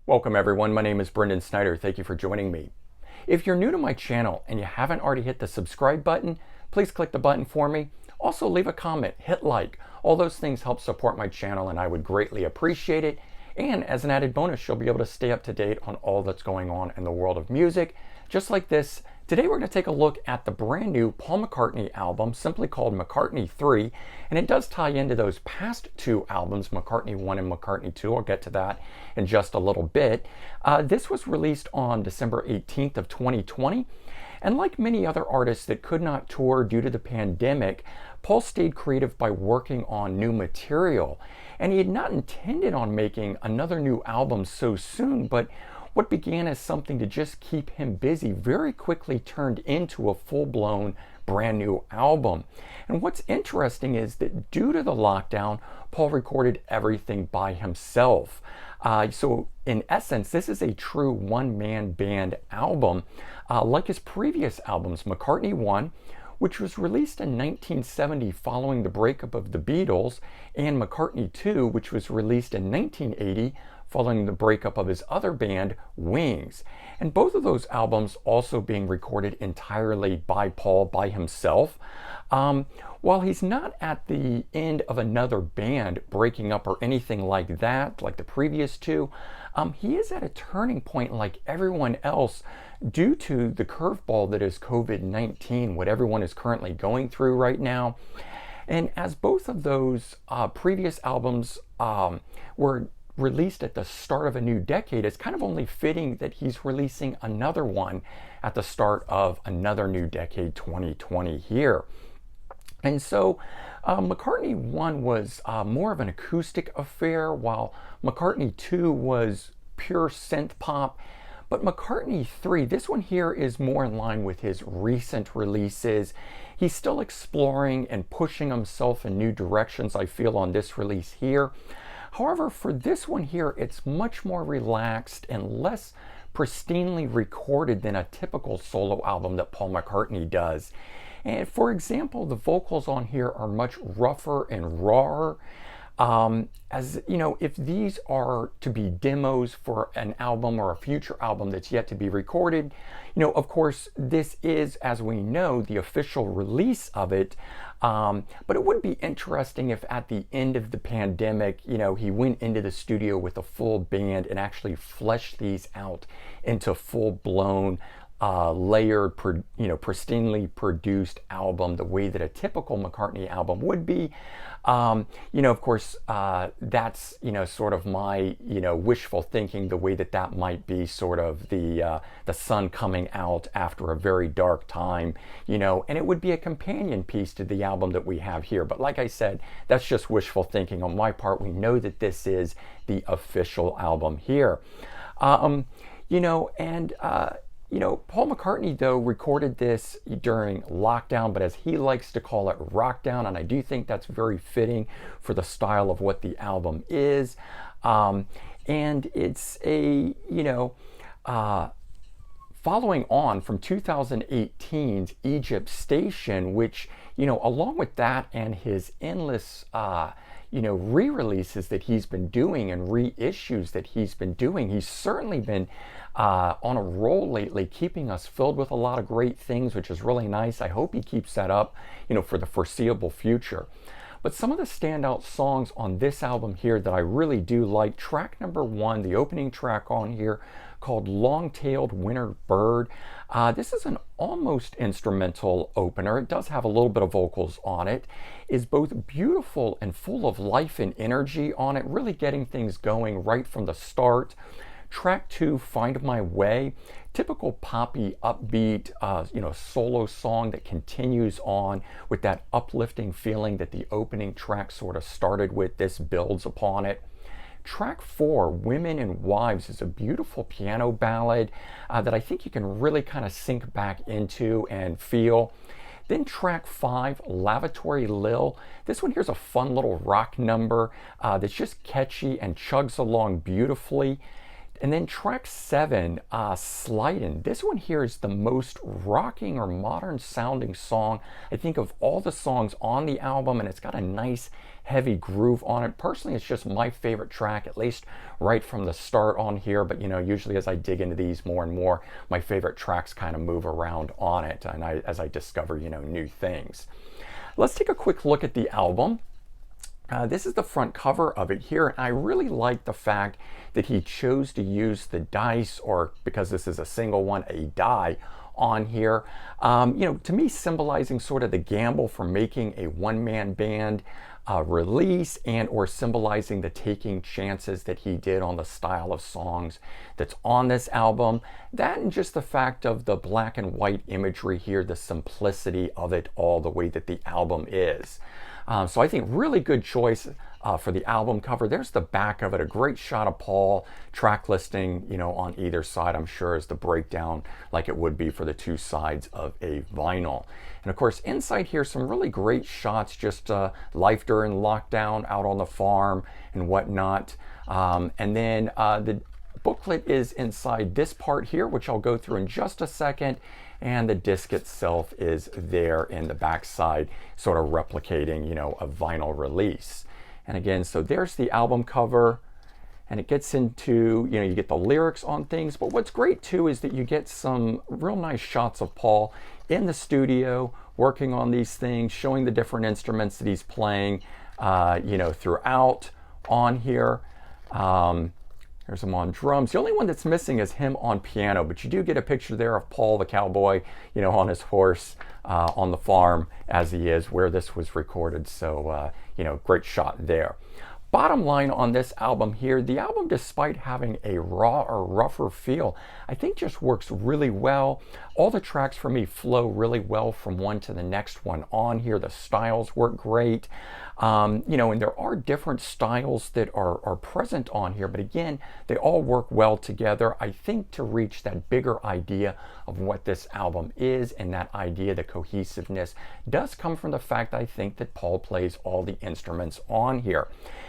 Welcome everyone, my name is Brendan Snyder. Thank you for joining me. If you're new to my channel and you haven't already hit the subscribe button, please click the button for me. Also leave a comment, hit like. All those things help support my channel and I would greatly appreciate it. And as an added bonus, you'll be able to stay up to date on all that's going on in the world of music. Just like this, today we're going to take a look at the brand new Paul McCartney album, simply called McCartney III, and it does tie into those past two albums, McCartney I and McCartney II. I'll get to that in just a little bit. This was released on December 18th of 2020, and like many other artists that could not tour due to the pandemic, Paul stayed creative by working on new material, and he had not intended on making another new album so soon, but what began as something to just keep him busy very quickly turned into a full-blown brand new album. And what's interesting is that due to the lockdown, Paul recorded everything by himself. So in essence, this is a true one-man band album. Like his previous albums, McCartney I, which was released in 1970 following the breakup of the Beatles, and McCartney II, which was released in 1980 following the breakup of his other band, Wings. And both of those albums also being recorded entirely by Paul, by himself. While he's not at the end of another band breaking up or anything like that, like the previous two, he is at a turning point like everyone else due to the curveball that is COVID-19, what everyone is currently going through right now. And as both of those previous albums were released at the start of a new decade, it's kind of only fitting that he's releasing another one at the start of another new decade, 2020 here. And so McCartney I was more of an acoustic affair, while McCartney II was pure synth pop. But McCartney III, this one here is more in line with his recent releases. He's still exploring and pushing himself in new directions, I feel, on this release here. However, for this one here, it's much more relaxed and less pristinely recorded than a typical solo album that Paul McCartney does. And for example, the vocals on here are much rougher and rawer. As you know, if these are to be demos for an album or a future album that's yet to be recorded, you know, of course, this is, as we know, the official release of it. But it would be interesting if at the end of the pandemic, you know, he went into the studio with a full band and actually fleshed these out into full-blown layered, pristinely produced album, the way that a typical McCartney album would be. You know, of course, that's, you know, sort of my, you know, wishful thinking, the way that that might be sort of the sun coming out after a very dark time, you know, and it would be a companion piece to the album that we have here. But like I said, that's just wishful thinking on my part. We know that this is the official album here. You know, and you know, Paul McCartney, though, recorded this during lockdown, but as he likes to call it, Rockdown, and I do think that's very fitting for the style of what the album is. And it's a, you know, following on from 2018's Egypt Station, which, you know, along with that and his endless, you know, re-releases that he's been doing and reissues that he's been doing, he's certainly been on a roll lately, keeping us filled with a lot of great things, which is really nice. I hope he keeps that up, you know, for the foreseeable future. But some of the standout songs on this album here that I really do like, track number 1, the opening track on here, called Long-Tailed Winter Bird. This is an almost instrumental opener. It does have a little bit of vocals on it. Is both beautiful and full of life and energy on it, really getting things going right from the start. Track 2, Find My Way, typical poppy, upbeat, you know, solo song that continues on with that uplifting feeling that the opening track sort of started with. This builds upon it. Track 4, Women and Wives, is a beautiful piano ballad that I think you can really kind of sink back into and feel. Then track 5, Lavatory Lil. This one here's a fun little rock number that's just catchy and chugs along beautifully. And then track 7, Slidin'. This one here is the most rocking or modern sounding song, I think, of all the songs on the album, and it's got a nice heavy groove on it. Personally, it's just my favorite track, at least right from the start on here, but usually as I dig into these more and more, my favorite tracks kind of move around on it, and as I discover, new things. Let's take a quick look at the album. This is the front cover of it here, and I really like the fact that he chose to use the dice, or because this is a single one, a die on here. To me, symbolizing sort of the gamble for making a one-man band release, and or symbolizing the taking chances that he did on the style of songs that's on this album. That, and just the fact of the black and white imagery here, the simplicity of it all, the way that the album is. So I think really good choice for the album cover. There's the back of it, a great shot of Paul, track listing, on either side, I'm sure, is the breakdown like it would be for the two sides of a vinyl. And of course, inside here, some really great shots, just life during lockdown, out on the farm and whatnot. And then the booklet is inside this part here, which I'll go through in just a second. And the disc itself is there in the back side, sort of replicating, a vinyl release. And again, so there's the album cover, and it gets into, you get the lyrics on things. But what's great too is that you get some real nice shots of Paul in the studio working on these things, showing the different instruments that he's playing, throughout on here. There's him on drums. The only one that's missing is him on piano, but you do get a picture there of Paul the cowboy, on his horse on the farm, as he is where this was recorded. So, great shot there. Bottom line on this album here, the album, despite having a raw or rougher feel, I think just works really well. All the tracks for me flow really well from one to the next one on here. The styles work great. And there are different styles that are present on here, but again, they all work well together, I think, to reach that bigger idea of what this album is. And that idea, the cohesiveness, does come from the fact, I think, that Paul plays all the instruments on here.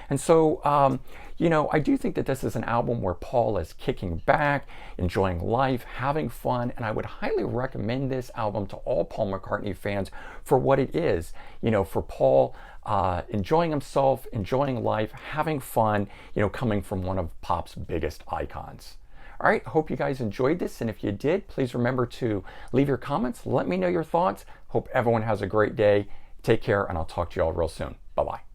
And so, I do think that this is an album where Paul is kicking back, enjoying life, having fun, and I would highly recommend this album to all Paul McCartney fans for what it is. For Paul, enjoying himself, enjoying life, having fun, coming from one of pop's biggest icons. All right, hope you guys enjoyed this, and if you did, please remember to leave your comments. Let me know your thoughts. Hope everyone has a great day. Take care, and I'll talk to you all real soon. Bye-bye.